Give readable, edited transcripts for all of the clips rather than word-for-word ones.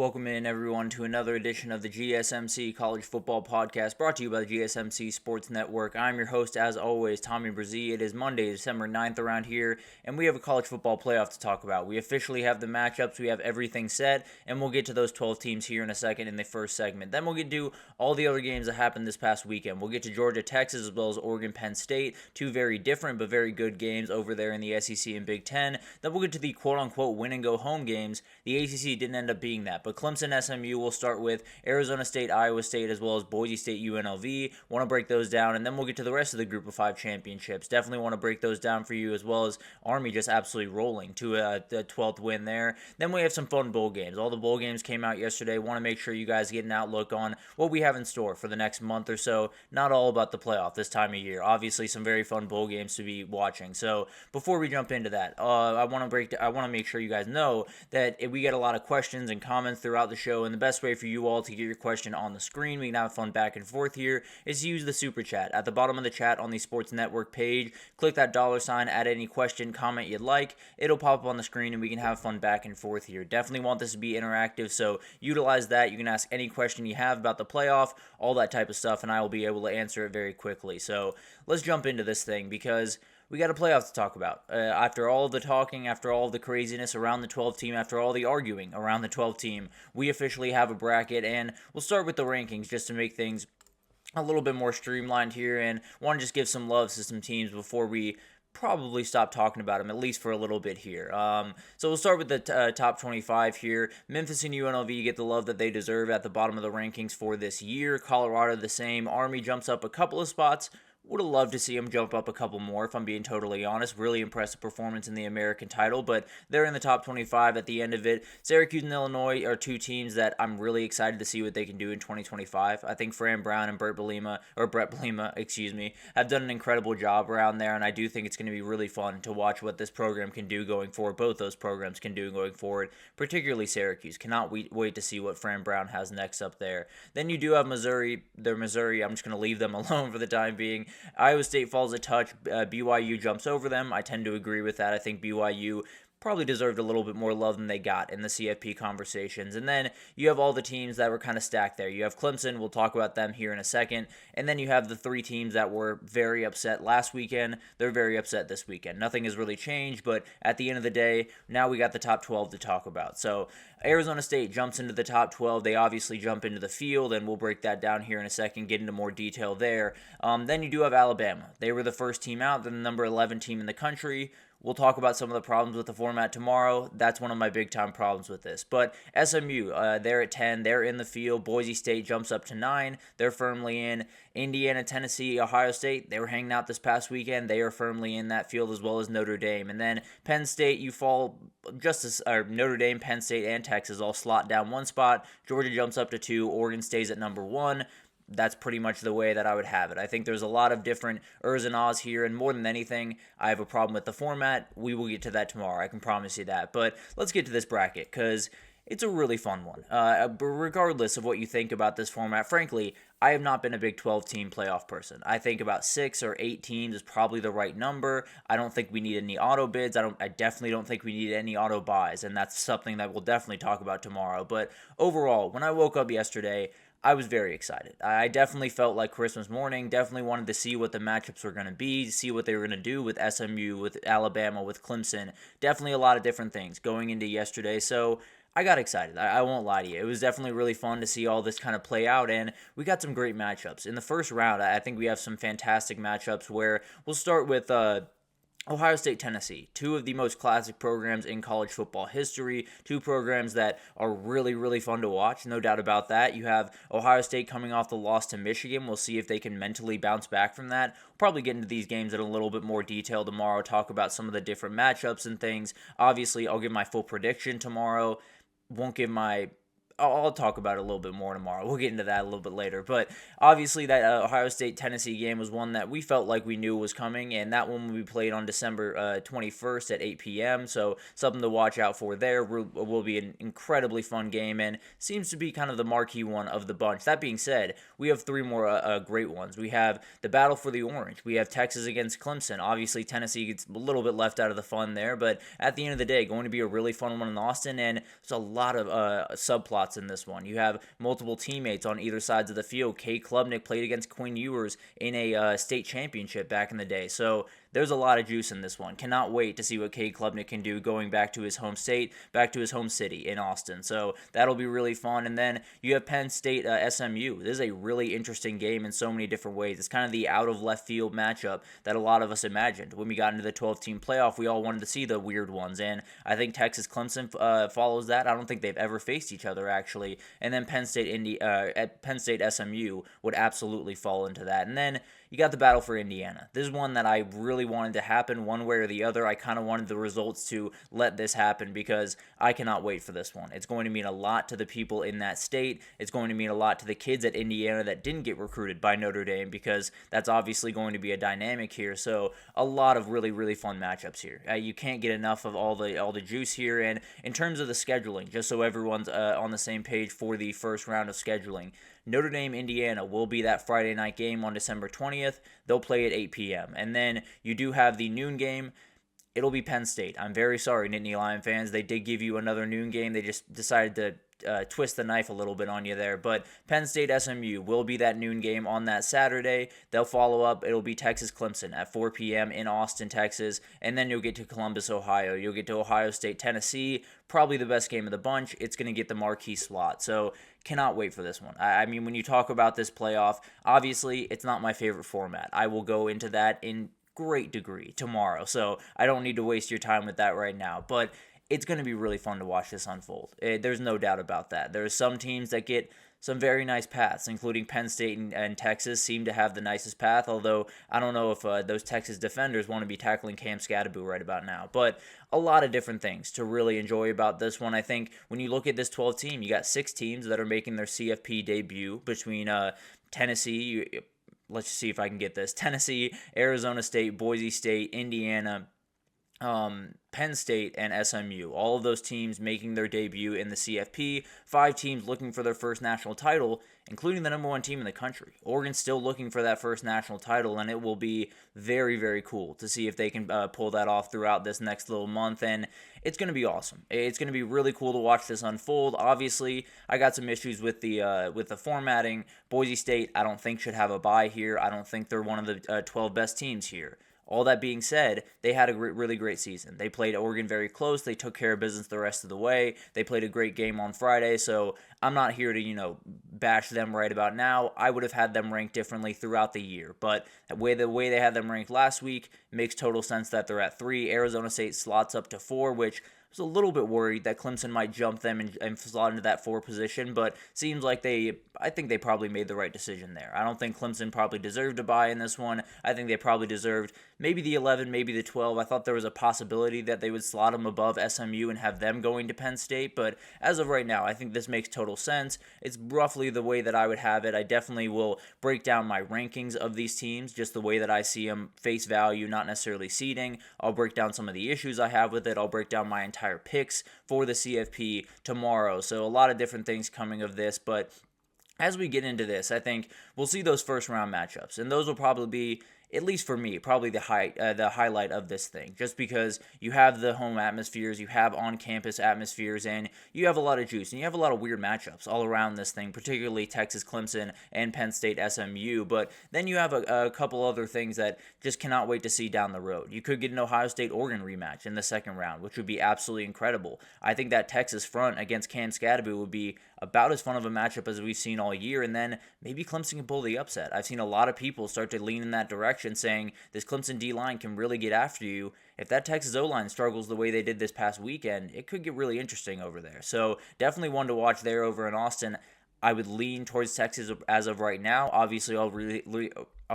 Welcome in, everyone, to another edition of the GSMC College Football Podcast, brought to you by the GSMC Sports Network. I'm your host, as always, Tommy Brzee. It is Monday, December 9th around here, and we have a college football playoff to talk about. We officially have the matchups, we have everything set, and we'll get to those 12 teams here in a second in the first segment. Then we'll get to all the other games that happened this past weekend. We'll get to Georgia, Texas, as well as Oregon, Penn State, two very different but very good games over there in the SEC and Big Ten. Then we'll get to the quote-unquote win-and-go home games. The ACC didn't end up being that, but Clemson, SMU, will start with Arizona State, Iowa State, as well as Boise State, UNLV. Want to break those down, and then we'll get to the rest of the Group of 5 championships. Definitely want to break those down for you, as well as Army just absolutely rolling to the 12th win there. Then we have some fun bowl games. All the bowl games came out yesterday. Want to make sure you guys get an outlook on what we have in store for the next month or so. Not all about the playoff this time of year. Obviously, some very fun bowl games to be watching. So before we jump into that, I want to make sure you guys know that we get a lot of questions and comments throughout the show, and the best way for you all to get your question on the screen, we can have fun back and forth here, is to use the super chat. At the bottom of the chat on the Sports Network page, click that $sign, add any question, comment you'd like. It'll pop up on the screen, and we can have fun back and forth here. Definitely want this to be interactive, so utilize that. You can ask any question you have about the playoff, all that type of stuff, and I will be able to answer it very quickly. So let's jump into this thing, because we got a playoff to talk about. After all the talking, after all the craziness around the 12 team, after all the arguing around the 12 team, we officially have a bracket, and we'll start with the rankings just to make things a little bit more streamlined here, and want to just give some love to some teams before we probably stop talking about them, at least for a little bit here. So we'll start with the top 25 here. Memphis and UNLV get the love that they deserve at the bottom of the rankings for this year. Colorado the same. Army jumps up a couple of spots. Would have loved to see them jump up a couple more, if I'm being totally honest. Really impressive performance in the American title, but they're in the top 25 at the end of it. Syracuse and Illinois are two teams that I'm really excited to see what they can do in 2025. I think Fran Brown and Brett Bielema, have done an incredible job around there, and I do think it's going to be really fun to watch what this program can do going forward. Both those programs can do going forward, particularly Syracuse. Cannot wait to see what Fran Brown has next up there. Then you do have Missouri. Missouri. I'm just going to leave them alone for the time being. Iowa State falls a touch. BYU jumps over them. I tend to agree with that. I think BYU probably deserved a little bit more love than they got in the CFP conversations. And then you have all the teams that were kind of stacked there. You have Clemson. We'll talk about them here in a second. And then you have the three teams that were very upset last weekend. They're very upset this weekend. Nothing has really changed, but at the end of the day, now we got the top 12 to talk about. So Arizona State jumps into the top 12. They obviously jump into the field, and we'll break that down here in a second, get into more detail there. Then you do have Alabama. They were the first team out. They're the number 11 team in the country. We'll talk about some of the problems with the format tomorrow. That's one of my big-time problems with this. But SMU, they're at 10. They're in the field. Boise State jumps up to 9. They're firmly in. Indiana, Tennessee, Ohio State, they were hanging out this past weekend. They are firmly in that field, as well as Notre Dame. And then Penn State, you fall just as Notre Dame, Penn State, and Texas all slot down one spot. Georgia jumps up to 2. Oregon stays at number 1. That's pretty much the way that I would have it. I think there's a lot of different ers and ahs here, and more than anything, I have a problem with the format. We will get to that tomorrow, I can promise you that. But let's get to this bracket, because it's a really fun one. Regardless of what you think about this format, frankly, I have not been a Big 12-team playoff person. I think about 6 or 8 teams is probably the right number. I don't think we need any auto bids. I definitely don't think we need any auto buys, and that's something that we'll definitely talk about tomorrow. But overall, when I woke up yesterday, I was very excited. I definitely felt like Christmas morning, definitely wanted to see what the matchups were going to be, see what they were going to do with SMU, with Alabama, with Clemson. Definitely a lot of different things going into yesterday, so I got excited. I won't lie to you. It was definitely really fun to see all this kind of play out, and we got some great matchups. In the first round, I think we have some fantastic matchups where we'll start with Ohio State, Tennessee, two of the most classic programs in college football history, two programs that are really, really fun to watch, no doubt about that. You have Ohio State coming off the loss to Michigan. We'll see if they can mentally bounce back from that. We'll probably get into these games in a little bit more detail tomorrow, talk about some of the different matchups and things. Obviously, I'll give my full prediction tomorrow. Won't give my I'll talk about it a little bit more tomorrow. We'll get into that a little bit later. But obviously that Ohio State-Tennessee game was one that we felt like we knew was coming, and that one will be played on December 21st at 8 p.m., so something to watch out for there. Will be an incredibly fun game, and seems to be kind of the marquee one of the bunch. That being said, we have three more great ones. We have the battle for the orange. We have Texas against Clemson. Obviously, Tennessee gets a little bit left out of the fun there, but at the end of the day, going to be a really fun one in Austin, and there's a lot of subplots spots in this one. You have multiple teammates on either sides of the field. Cade Klubnik played against Quinn Ewers in a state championship back in the day. So there's a lot of juice in this one. Cannot wait to see what Cade Klubnik can do going back to his home state, back to his home city in Austin. So that'll be really fun. And then you have Penn State SMU. This is a really interesting game in so many different ways. It's kind of the out of left field matchup that a lot of us imagined. When we got into the 12-team playoff, we all wanted to see the weird ones. And I think Texas Clemson follows that. I don't think they've ever faced each other, actually. And then Penn State SMU would absolutely fall into that. And then you got the battle for Indiana. This is one that I really wanted to happen one way or the other. I kind of wanted the results to let this happen because I cannot wait for this one. It's going to mean a lot to the people in that state. It's going to mean a lot to the kids at Indiana that didn't get recruited by Notre Dame because that's obviously going to be a dynamic here. So a lot of really, really fun matchups here. You can't get enough of all the juice here. And in terms of the scheduling, just so everyone's on the same page for the first round of scheduling, Notre Dame, Indiana will be that Friday night game on December 20th. They'll play at 8 p.m. And then you do have the noon game. It'll be Penn State. I'm very sorry, Nittany Lion fans. They did give you another noon game. They just decided to twist the knife a little bit on you there. But Penn State SMU will be that noon game on that Saturday. They'll follow up. It'll be Texas Clemson at 4 p.m. in Austin, Texas. And then you'll get to Columbus, Ohio. You'll get to Ohio State, Tennessee. Probably the best game of the bunch. It's going to get the marquee slot. So cannot wait for this one. I mean, when you talk about this playoff, obviously it's not my favorite format. I will go into that in great degree tomorrow. So I don't need to waste your time with that right now. But it's going to be really fun to watch this unfold. There's no doubt about that. There are some teams that get some very nice paths, including Penn State and Texas seem to have the nicest path, although I don't know if those Texas defenders want to be tackling Cam Scadaboo right about now. But a lot of different things to really enjoy about this one. I think when you look at this 12 team, you got 6 teams that are making their CFP debut between Tennessee, let's see if I can get this, Tennessee, Arizona State, Boise State, Indiana, Penn State, and SMU. All of those teams making their debut in the CFP. 5 teams looking for their first national title, including the number 1 team in the country. Oregon's still looking for that first national title, and it will be very, very cool to see if they can pull that off throughout this next little month, and it's going to be awesome. It's going to be really cool to watch this unfold. Obviously, I got some issues with the formatting. Boise State, I don't think should have a bye here. I don't think they're one of the 12 best teams here. All that being said, they had a really great season. They played Oregon very close. They took care of business the rest of the way. They played a great game on Friday, so I'm not here to, bash them right about now. I would have had them ranked differently throughout the year, but the way they had them ranked last week makes total sense that they're at 3. Arizona State slots up to 4, which I was a little bit worried that Clemson might jump them and slot into that 4 position, but seems like I think they probably made the right decision there. I don't think Clemson probably deserved a bye in this one. I think they probably deserved maybe the 11, maybe the 12. I thought there was a possibility that they would slot them above SMU and have them going to Penn State, but as of right now, I think this makes total sense. It's roughly the way that I would have it. I definitely will break down my rankings of these teams, just the way that I see them, face value, not necessarily seeding. I'll break down some of the issues I have with it. I'll break down my entire picks for the CFP tomorrow. So a lot of different things coming of this, but as we get into this, I think we'll see those first round matchups, and those will probably be, at least for me, probably the highlight of this thing, just because you have the home atmospheres, you have on-campus atmospheres, and you have a lot of juice, and you have a lot of weird matchups all around this thing, particularly Texas Clemson and Penn State SMU, but then you have a couple other things that just cannot wait to see down the road. You could get an Ohio State-Oregon rematch in the second round, which would be absolutely incredible. I think that Texas front against Cam Scadaboo would be about as fun of a matchup as we've seen all year, and then maybe Clemson can pull the upset. I've seen a lot of people start to lean in that direction, saying this Clemson D-line can really get after you. If that Texas O-line struggles the way they did this past weekend, it could get really interesting over there. So definitely one to watch there over in Austin. I would lean towards Texas as of right now. Obviously, I'll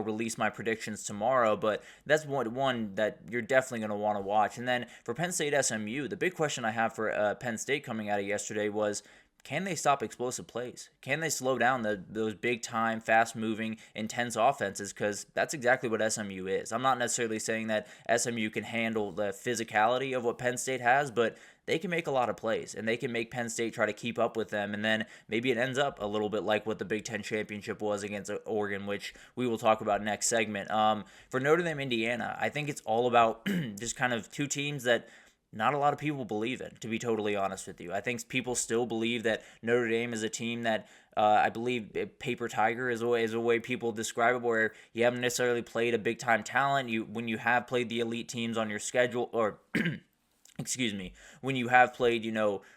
release my predictions tomorrow, but that's one that you're definitely going to want to watch. And then for Penn State SMU, the big question I have for Penn State coming out of yesterday was, can they stop explosive plays? Can they slow down those big-time, fast-moving, intense offenses? Because that's exactly what SMU is. I'm not necessarily saying that SMU can handle the physicality of what Penn State has, but they can make a lot of plays, and they can make Penn State try to keep up with them, and then maybe it ends up a little bit like what the Big Ten Championship was against Oregon, which we will talk about next segment. For Notre Dame, Indiana, I think it's all about just kind of 2 teams that not a lot of people believe in, to be totally honest with you. I think people still believe that Notre Dame is a team that I believe paper tiger is a way people describe it, where you haven't necessarily played a big time talent. When you have played the elite teams on your schedule, or excuse me, when you have played,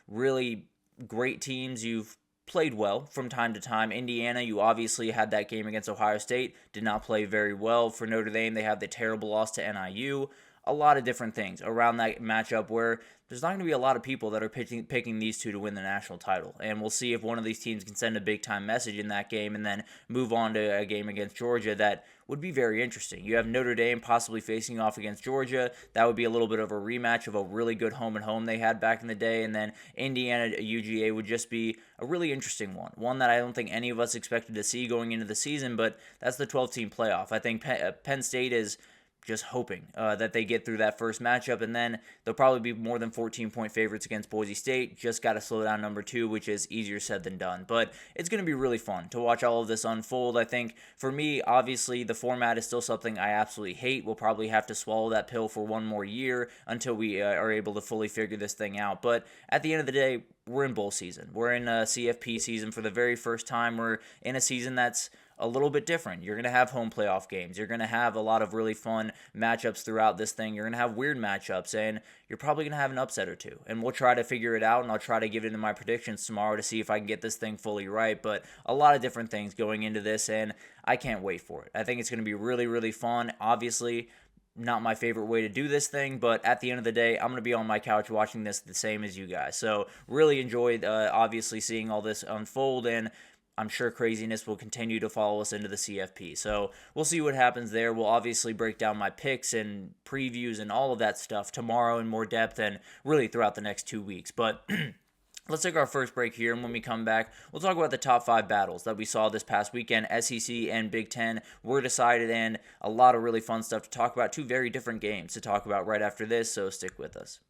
really great teams, you've played well from time to time. Indiana, you obviously had that game against Ohio State, did not play very well. For Notre Dame, they have the terrible loss to NIU. A lot of different things around that matchup where there's not going to be a lot of people that are picking these two to win the national title. And we'll see if one of these teams can send a big-time message in that game and then move on to a game against Georgia that would be very interesting. You have Notre Dame possibly facing off against Georgia. That would be a little bit of a rematch of a really good home-and-home they had back in the day. And then Indiana UGA would just be a really interesting one. One that I don't think any of us expected to see going into the season, but that's the 12-team playoff. I think Penn State is just hoping that they get through that first matchup, and then they'll probably be more than 14-point favorites against Boise State. Just got to slow down number 2, which is easier said than done. But it's going to be really fun to watch all of this unfold. I think for me, obviously, the format is still something I absolutely hate. We'll probably have to swallow that pill for one more year until we are able to fully figure this thing out. But at the end of the day, we're in bowl season. We're in a CFP season for the very first time. We're in a season that's a little bit different. You're going to have home playoff games. You're going to have a lot of really fun matchups throughout this thing. You're going to have weird matchups, and you're probably going to have an upset or two. And we'll try to figure it out, and I'll try to give it into my predictions tomorrow to see if I can get this thing fully right. But a lot of different things going into this, and I can't wait for it. I think it's going to be really, really fun. Obviously, not my favorite way to do this thing, but at the end of the day, I'm going to be on my couch watching this the same as you guys. So really enjoyed, obviously, seeing all this unfold, and I'm sure craziness will continue to follow us into the CFP. So we'll see what happens there. We'll obviously break down my picks and previews and all of that stuff tomorrow in more depth and really throughout the next 2 weeks. But let's take our first break here, and when we come back, we'll talk about the top 5 battles that we saw this past weekend. SEC and Big Ten were decided, and a lot of really fun stuff to talk about. 2 very different games to talk about right after this, so stick with us.